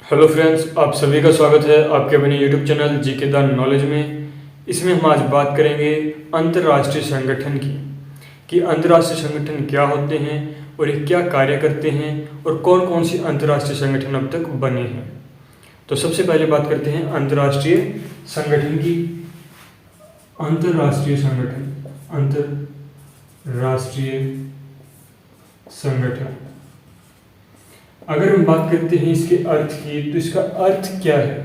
Hello friends, आप सभी का स्वागत है आपके अपने YouTube channel GK the knowledge में। इसमें हम आज बात करेंगे अंतर्राष्ट्रीय संगठन की कि अंतर्राष्ट्रीय संगठन क्या होते हैं और ये क्या कार्य करते हैं और कौन कौन सी अंतर्राष्ट्रीय संगठन अब तक बने हैं। तो सबसे पहले बात करते हैं अंतर्राष्ट्रीय संगठन की। अंतर्राष्ट्रीय संगठन अगर हम बात करते हैं इसके अर्थ की, तो इसका अर्थ क्या है?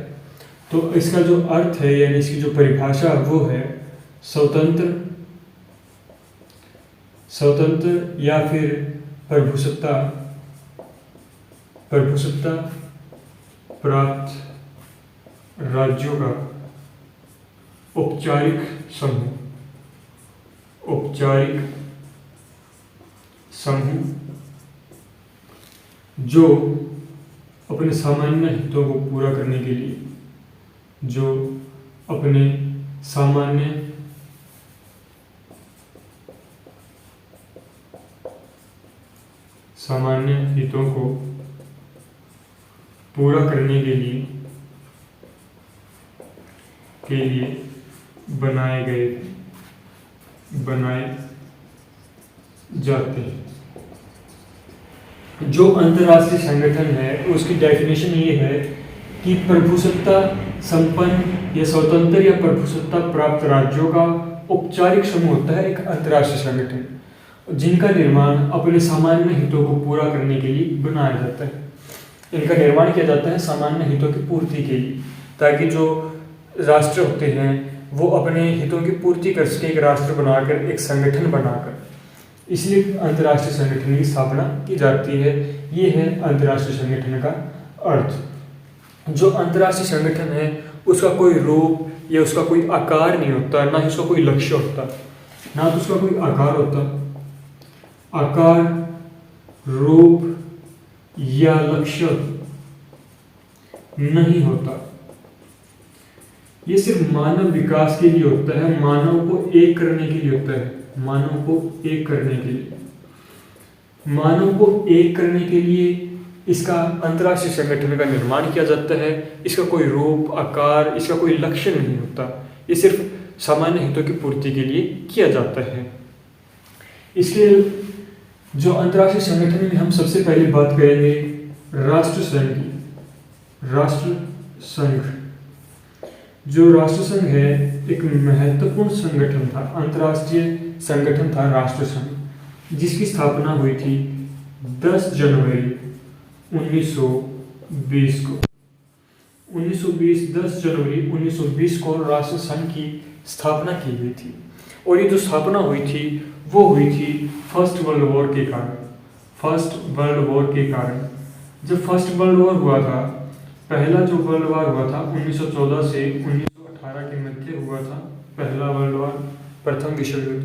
तो इसका जो अर्थ है यानी इसकी जो परिभाषा वो है स्वतंत्र या फिर प्रभुसत्ता प्राप्त राज्यों का औपचारिक समूह जो अपने सामान्य हितों को पूरा करने के लिए सामान्य हितों को पूरा करने के लिए बनाए जाते हैं। जो अंतर्राष्ट्रीय संगठन है उसकी डेफिनेशन ये है कि प्रभुसत्ता संपन्न या स्वतंत्र या प्रभुसत्ता प्राप्त राज्यों का औपचारिक समूह होता है एक अंतर्राष्ट्रीय संगठन, जिनका निर्माण अपने सामान्य हितों को पूरा करने के लिए बनाया जाता है। इनका निर्माण किया जाता है सामान्य हितों की पूर्ति के लिए, ताकि जो राष्ट्र होते हैं वो अपने हितों की पूर्ति कर सके, एक राष्ट्र बनाकर, एक संगठन बनाकर। इसलिए अंतर्राष्ट्रीय संगठन की स्थापना की जाती है। ये है अंतर्राष्ट्रीय संगठन का अर्थ। जो अंतर्राष्ट्रीय संगठन है उसका कोई रूप या उसका कोई आकार नहीं होता, ना ही उसका कोई लक्ष्य होता, ना तो उसका कोई आकार होता। आकार, रूप या लक्ष्य नहीं होता। ये सिर्फ मानव विकास के लिए होता है, मानव को एक करने के लिए होता है। मानव को एक करने के लिए इसका अंतर्राष्ट्रीय संगठन का निर्माण किया जाता है। इसका कोई रूप, आकार, इसका कोई लक्ष्य नहीं होता। ये सिर्फ सामान्य हितों की पूर्ति के लिए किया जाता है। इसलिए जो अंतर्राष्ट्रीय संगठन में हम सबसे पहले बात करेंगे राष्ट्रसंघ की। जो राष्ट्रसंघ है एक महत्वपूर्ण संगठन था, अंतर्राष्ट्रीय संगठन था राष्ट्रसंघ, जिसकी स्थापना हुई थी 10 जनवरी 1920 को। 10 जनवरी 1920 को राष्ट्रसंघ की स्थापना की गई थी। और ये जो स्थापना हुई थी वो हुई थी फर्स्ट वर्ल्ड वॉर के कारण। जब फर्स्ट वर्ल्ड वॉर हुआ था, पहला जो वर्ल्ड वॉर हुआ था 1914 से 1918 के मध्य हुआ था, पहला वर्ल्ड वॉर, प्रथम विश्व युद्ध।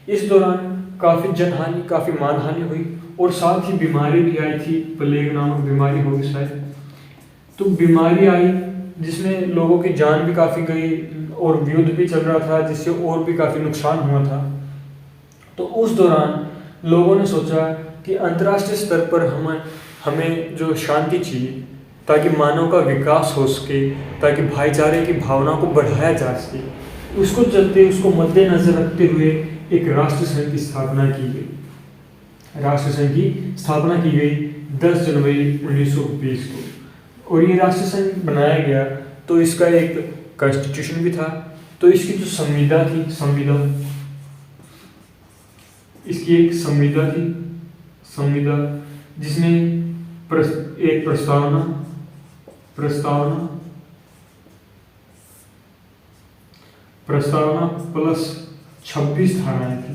इस दौरान काफ़ी जनहानि, काफ़ी मानहानि हुई और साथ ही बीमारी भी आई थी, प्लेग नामक बीमारी होगी शायद। तो बीमारी आई जिसमें लोगों की जान भी काफ़ी गई और युद्ध भी चल रहा था, जिससे और भी काफ़ी नुकसान हुआ था। तो उस दौरान लोगों ने सोचा कि अंतर्राष्ट्रीय स्तर पर हमें जो शांति चाहिए, ताकि मानव का विकास हो सके, ताकि भाईचारे की भावना को बढ़ाया जा सके, उसको मद्देनजर रखते हुए एक राष्ट्रसंघ की स्थापना की गई। राष्ट्रसंघ की स्थापना की गई 10 जनवरी 1920 को। और ये राष्ट्रसंघ बनाया गया तो इसका एक कॉन्स्टिट्यूशन भी था। तो इसकी जो इसकी एक संविदा जिसमें एक प्रस्तावना प्लस 26 धाराएं थी।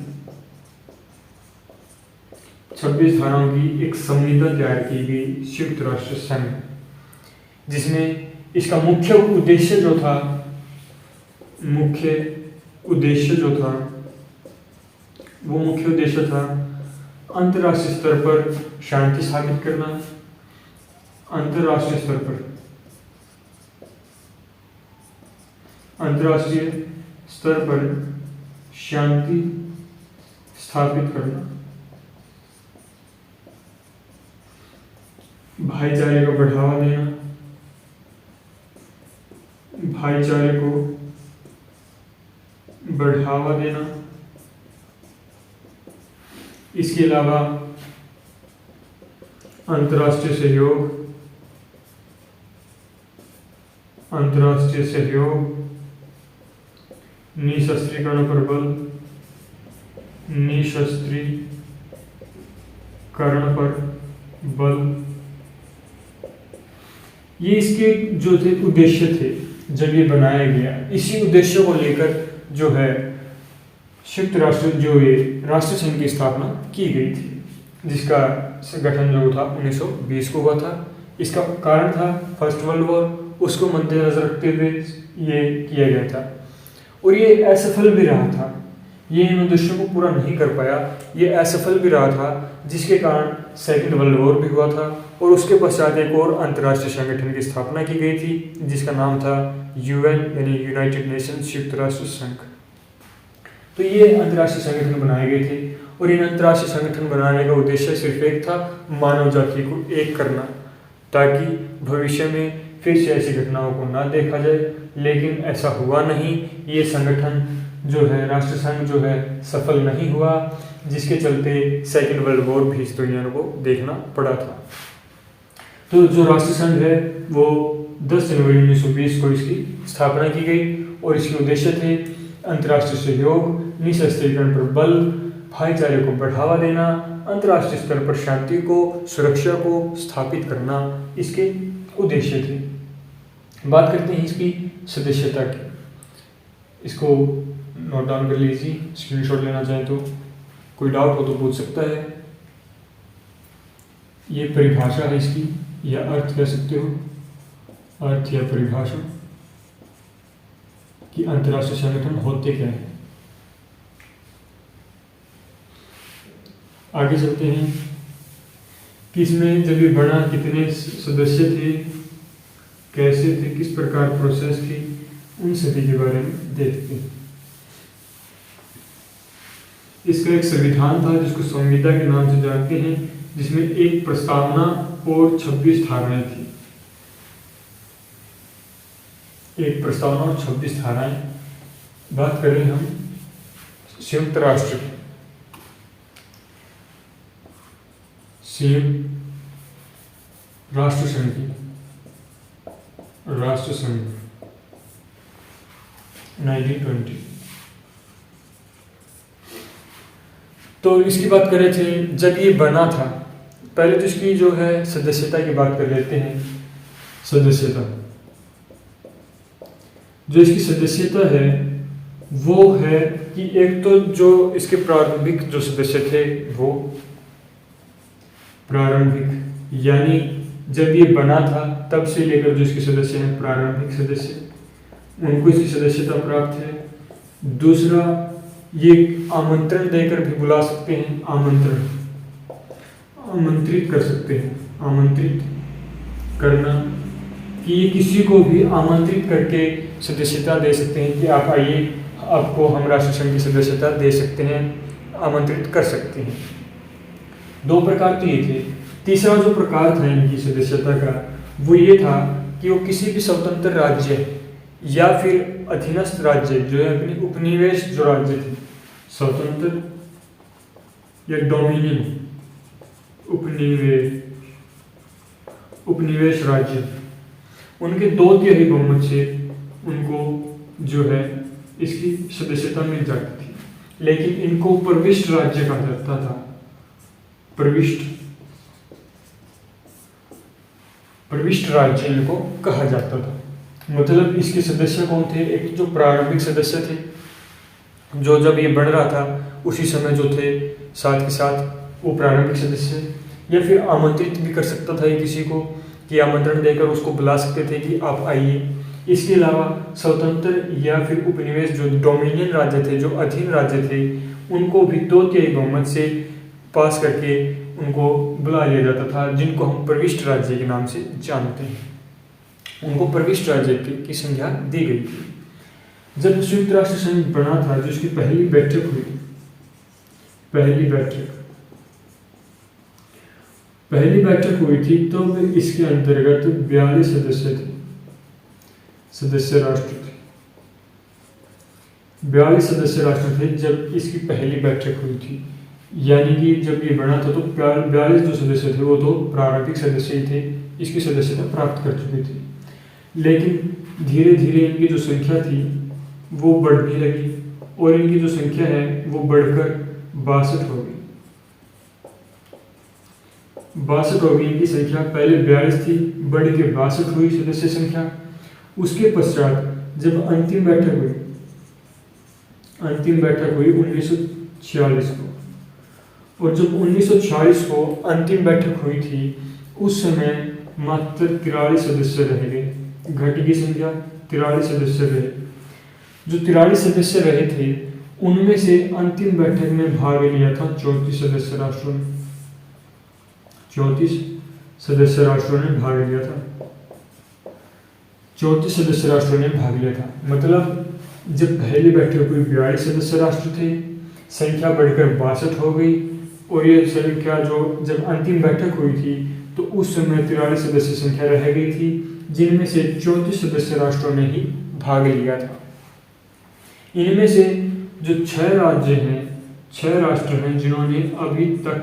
26 धाराओं की एक संविदा तैयार की गई संयुक्त राष्ट्र संघ, जिसमें इसका मुख्य उद्देश्य जो था अंतर्राष्ट्रीय स्तर पर शांति स्थापित करना, अंतर्राष्ट्रीय स्तर पर शांति स्थापित करना, भाईचारे को बढ़ावा देना, भाईचारे को बढ़ावा देना, इसके अलावा अंतर्राष्ट्रीय सहयोग, निशस्त्रीकरण पर बल, ये इसके जो थे उद्देश्य थे जब ये बनाया गया। इसी उद्देश्य को लेकर जो है संयुक्त राष्ट्र जो ये राष्ट्र संघ की स्थापना की गई थी, जिसका गठन जो था 1920 को हुआ था। इसका कारण था फर्स्ट वर्ल्ड वॉर, उसको मद्देनजर रखते हुए ये किया गया था और ये असफल भी रहा था। ये इन उद्देश्यों को पूरा नहीं कर पाया, ये असफल भी रहा था, जिसके कारण सेकेंड वर्ल्ड वॉर भी हुआ था और उसके पश्चात एक और अंतर्राष्ट्रीय संगठन की स्थापना की गई थी जिसका नाम था यूएन यानी यूनाइटेड नेशंस, संयुक्त राष्ट्र संघ। तो ये अंतर्राष्ट्रीय संगठन बनाए गए थे और इन अंतर्राष्ट्रीय संगठन बनाने का उद्देश्य सिर्फ एक था, मानव जाति को एक करना, ताकि भविष्य में फिर से ऐसी घटनाओं को ना देखा जाए। लेकिन ऐसा हुआ नहीं, ये संगठन जो है राष्ट्र संघ जो है सफल नहीं हुआ, जिसके चलते सेकेंड वर्ल्ड वॉर भी इस दुनिया को देखना पड़ा था। तो जो राष्ट्र संघ है वो 10 जनवरी 1920 को इसकी स्थापना की गई और इसके उद्देश्य थे अंतर्राष्ट्रीय सहयोग, निशस्त्रीकरण पर बल, भाईचारे को बढ़ावा देना, अंतर्राष्ट्रीय स्तर पर शांति को, सुरक्षा को स्थापित करना इसके उद्देश्य थे। बात करते हैं इसकी सदस्यता की। इसको नोट डाउन कर लीजिए, स्क्रीनशॉट लेना चाहें तो, कोई डाउट हो तो पूछ सकता है। ये परिभाषा है इसकी, या अर्थ कह सकते हो, अर्थ या परिभाषा कि अंतर्राष्ट्रीय संगठन होते क्या है। आगे चलते हैं कि इसमें जब ये बना कितने सदस्य थे, कैसे थे, किस प्रकार प्रोसेस थी, उन सभी के बारे में देखते हैं। इसका एक संविधान था जिसको संविदा के नाम से जानते हैं, जिसमें एक प्रस्तावना और 26 धाराएं थी। एक प्रस्तावना और 26 धाराएं। बात करें हम संयुक्त राष्ट्र की, संयुक्त राष्ट्र संघ की, राष्ट्र संघ 1920। तो इसकी बात कर रहे थे जब ये बना था। पहले तो इसकी जो है सदस्यता की बात कर लेते हैं। सदस्यता, जो इसकी सदस्यता है वो है कि एक तो जो इसके प्रारंभिक जो सदस्य थे वो प्रारंभिक, यानी जब ये बना था तब से लेकर जो इसके सदस्य हैं प्रारंभिक सदस्य, उनको इसकी सदस्यता प्राप्त है। दूसरा, ये आमंत्रण देकर भी बुला सकते हैं, आमंत्रित कर सकते हैं, आमंत्रित करना, कि ये किसी को भी आमंत्रित करके सदस्यता दे सकते हैं कि आप आइए, आपको हम राष्ट्र संघ की सदस्यता दे सकते हैं, आमंत्रित कर सकते हैं। 2 प्रकार तो ये थे। तीसरा जो प्रकार था इनकी सदस्यता का वो ये था कि वो किसी भी स्वतंत्र राज्य या फिर अधीनस्थ राज्य जो है अपनी उपनिवेश जो राज्य थे, स्वतंत्र या डोमिनियन उपनिवेश राज्य, उनके 2/3 बहुमत से उनको जो है इसकी सदस्यता मिल जाती थी। लेकिन इनको प्रविष्ट राज्य कहा जाता था। प्रविष्ट राज्य इनको कहा जाता था। मतलब इसके सदस्य कौन थे? एक जो प्रारंभिक सदस्य थे, जो जब ये बढ़ रहा था उसी समय जो थे, साथ के साथ वो प्रारंभिक सदस्य, या फिर आमंत्रित भी कर सकता था ये किसी को, कि आमंत्रण देकर उसको बुला सकते थे कि आप आइए। इसके अलावा स्वतंत्र या फिर उपनिवेश जो डोमिनियन राज्य थे, जो अधीन राज्य थे, उनको भी 2/3 बहुमत से पास करके उनको बुला लिया जाता था, जिनको हम प्रविष्ट राज्य के नाम से जानते हैं। उनको प्रविष्ट राज्य की संज्ञा दी गई थी। जब संयुक्त राष्ट्र संघ बना था, जो इसकी पहली बैठक हुई, पहली बैठक हुई थी, तो इसके अंतर्गत 42 सदस्य थे। सदस्य राष्ट्र थे। 42 सदस्य राष्ट्र थे जब इसकी पहली बैठक हुई थी, यानी कि जब ये बना था तो 42 जो सदस्य थे वो तो प्रारंभिक सदस्य ही थे, इसकी सदस्यता प्राप्त कर चुके थे। लेकिन धीरे धीरे इनकी जो संख्या थी वो बढ़ने लगी और इनकी जो संख्या है वो बढ़कर 62 हो गई। 62 हो गई इनकी संख्या, पहले 42 थी, बढ़ के 62 हुई सदस्य संख्या। उसके पश्चात जब अंतिम बैठक हुई 1946 को, और जब 1946 को अंतिम बैठक हुई थी उस समय मात्र 43 सदस्य रह गए, घट की संख्या 43 सदस्य रहे। जो 43 सदस्य रहे थे उनमें से अंतिम बैठक में भाग लिया था 34 सदस्य राष्ट्रों ने। 34 सदस्य राष्ट्रों ने भाग लिया था। 34 सदस्य राष्ट्रों ने भाग लिया था, मतलब जब पहली बैठक हुई 42 सदस्य राष्ट्र थे, संख्या बढ़कर 62 हो गई, और ये संख्या जो जब अंतिम बैठक हुई थी तो उस समय 43 सदस्य संख्या रह गई थी, जिनमें से 34 सदस्य राष्ट्रों ने ही भाग लिया था। इनमें से जो 6 राज्य हैं, 6 राष्ट्र हैं जिन्होंने अभी तक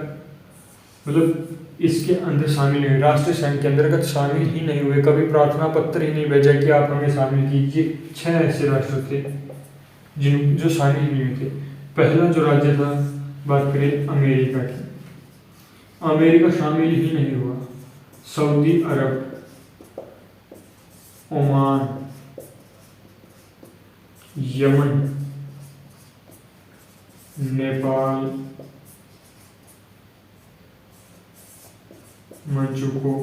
मतलब इसके अंदर शामिल हैं, राष्ट्र संघ के अंतर्गत शामिल ही नहीं हुए, कभी प्रार्थना पत्र ही नहीं भेजा कि आप हमें शामिल कीजिए। 6 ऐसे राष्ट्र थे जो शामिल ही नहीं थे। पहला जो राज्य था, बात करें अमेरिका की, अमेरिका शामिल ही नहीं हुआ। सऊदी अरब, ओमान, यमन, नेपाल, मंचुको,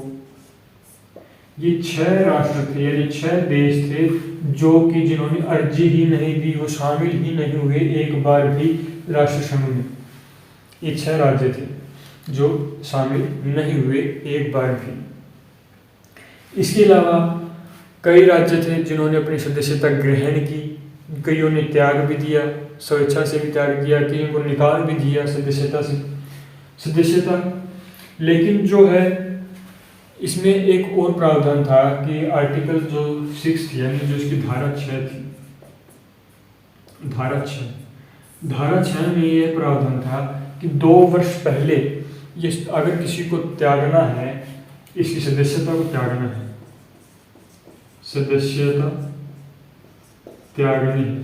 ये 6 राष्ट्र थे, यानी 6 देश थे जो कि जिन्होंने अर्जी ही नहीं दी, वो शामिल ही नहीं हुए एक बार भी राष्ट्र संघ में। ये 6 राज्य थे जो शामिल नहीं हुए एक बार भी। इसके अलावा कई राज्य थे जिन्होंने अपनी सदस्यता ग्रहण की, कईयों ने त्याग भी दिया, स्वेच्छा से भी त्याग किया, कईयों को निकाल भी दिया सदस्यता। लेकिन जो है इसमें एक और प्रावधान था कि आर्टिकल जो 6 थी, यानी जो इसकी धारा 6 थी, धारा 6 में यह प्रावधान था कि 2 वर्ष पहले ये अगर किसी को त्यागना है, इसकी सदस्यता को त्यागना है, सदस्यता त्यागनी है,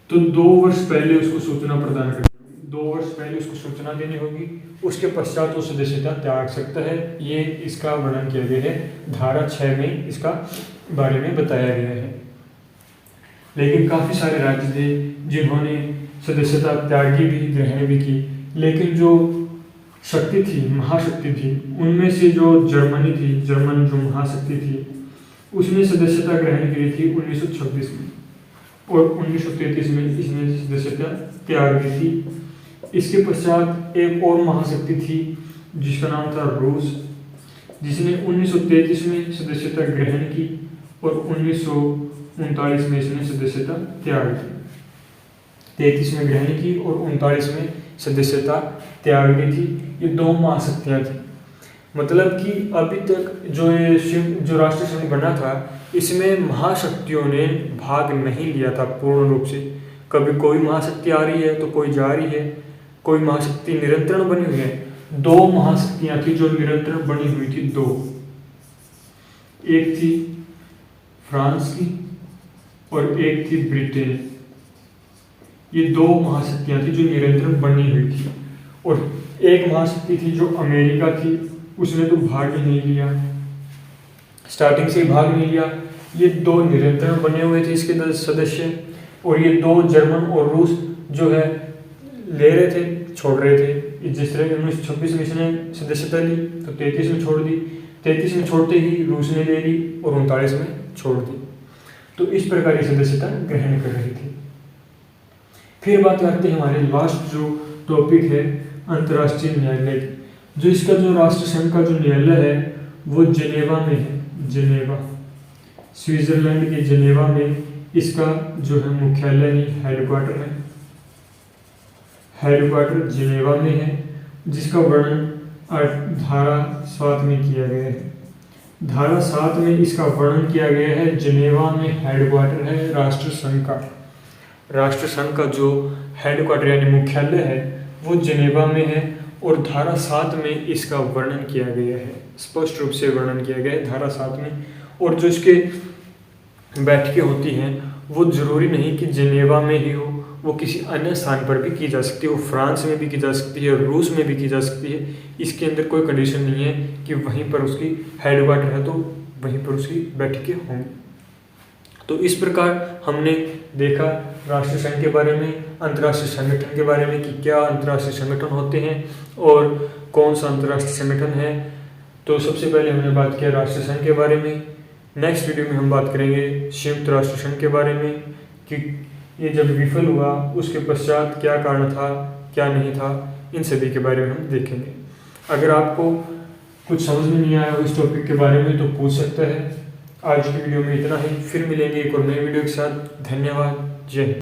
तो 2 वर्ष पहले उसको सूचना प्रदान करनी होगी, 2 वर्ष पहले उसको सूचना देनी होगी, उसके पश्चात वो सदस्यता त्याग सकता है। ये इसका वर्णन किया गया है, धारा 6 में इसका बारे में बताया गया है। लेकिन काफ़ी सारे राज्य थे जिन्होंने सदस्यता त्यागी भी, ग्रहण भी की, लेकिन जो शक्ति थी, महाशक्ति थी, उनमें से जो जर्मन जो महाशक्ति थी, उसने सदस्यता ग्रहण की थी 1926 में, और 1933 में इसने सदस्यता त्याग दी थी। इसके पश्चात एक और महाशक्ति थी जिसका नाम था रूस, जिसने 1933 में सदस्यता ग्रहण की और 1939 में इसने सदस्यता त्याग दी। 33 में ग्रहण की और 39 में सदस्यता त्याग दी थी। ये 2 महाशक्तियाँ थी। मतलब कि अभी तक जो राष्ट्र संघ बना था, इसमें महाशक्तियों ने भाग नहीं लिया था पूर्ण रूप से। कभी कोई महाशक्ति आ रही है तो कोई जा रही है, कोई महाशक्ति निरंतर बनी हुई है। 2 महाशक्तियाँ थी जो निरंतर बनी हुई थी, 2। एक थी फ्रांस की और एक थी ब्रिटेन। ये 2 महाशक्तियाँ थी जो निरंतर बनी हुई थी, और एक महाशक्ति थी जो अमेरिका थी, उसने तो भाग ही नहीं लिया, स्टार्टिंग से ही भाग नहीं लिया। ये 2 निरंतर बने हुए थे इसके सदस्य, और ये 2 जर्मन और रूस जो है ले रहे थे, छोड़ रहे थे। जिस तरह 1926 में इसने सदस्यता ली तो 33 में छोड़ दी, 33 में छोड़ते ही रूस ने ले ली और 39 में छोड़ दी। तो इस प्रकार की सदस्यता ग्रहण कर रही थी। फिर बात करते हैं हमारे लास्ट जो टॉपिक है अंतर्राष्ट्रीय न्यायालय। जो इसका जो राष्ट्र संघ का जो न्यायालय है वो जिनेवा में है। जिनेवा, स्विट्जरलैंड के जिनेवा में इसका जो है मुख्यालय नहीं, हेडक्वार्टर है। हेडक्वार्टर जिनेवा में है, जिसका वर्णन धारा 7 में किया गया है। धारा 7 में इसका वर्णन किया गया है। जिनेवा में हेडक्वार्टर है राष्ट्र संघ का। राष्ट्र संघ का जो हेडक्वार्टर यानी मुख्यालय है वो जिनेवा में है और धारा 7 में इसका वर्णन किया गया है, स्पष्ट रूप से वर्णन किया गया है धारा 7 में। और जो इसके बैठकें होती हैं वो ज़रूरी नहीं कि जिनेवा में ही हो, वो किसी अन्य स्थान पर भी की जा सकती है। वो फ्रांस में भी की जा सकती है, रूस में भी की जा सकती है। इसके अंदर कोई कंडीशन नहीं है कि वहीं पर उसकी हेडक्वार्टर है तो वहीं पर उसकी बैठकें होंगी। तो इस प्रकार हमने देखा राष्ट्रीय संघ के बारे में, अंतर्राष्ट्रीय संगठन के बारे में कि क्या अंतर्राष्ट्रीय संगठन होते हैं और कौन सा अंतर्राष्ट्रीय संगठन है। तो सबसे पहले हमने बात किया राष्ट्रीय संघ के बारे में। नेक्स्ट वीडियो में हम बात करेंगे संयुक्त राष्ट्र संघ के बारे में कि ये जब विफल हुआ उसके पश्चात क्या कारण था, क्या नहीं था, इन सभी के बारे में हम देखेंगे। अगर आपको कुछ समझ में नहीं आया इस टॉपिक के बारे में तो पूछ सकता है। आज की वीडियो में इतना ही, फिर मिलेंगे एक और नई वीडियो के साथ। धन्यवाद। जय हिंद।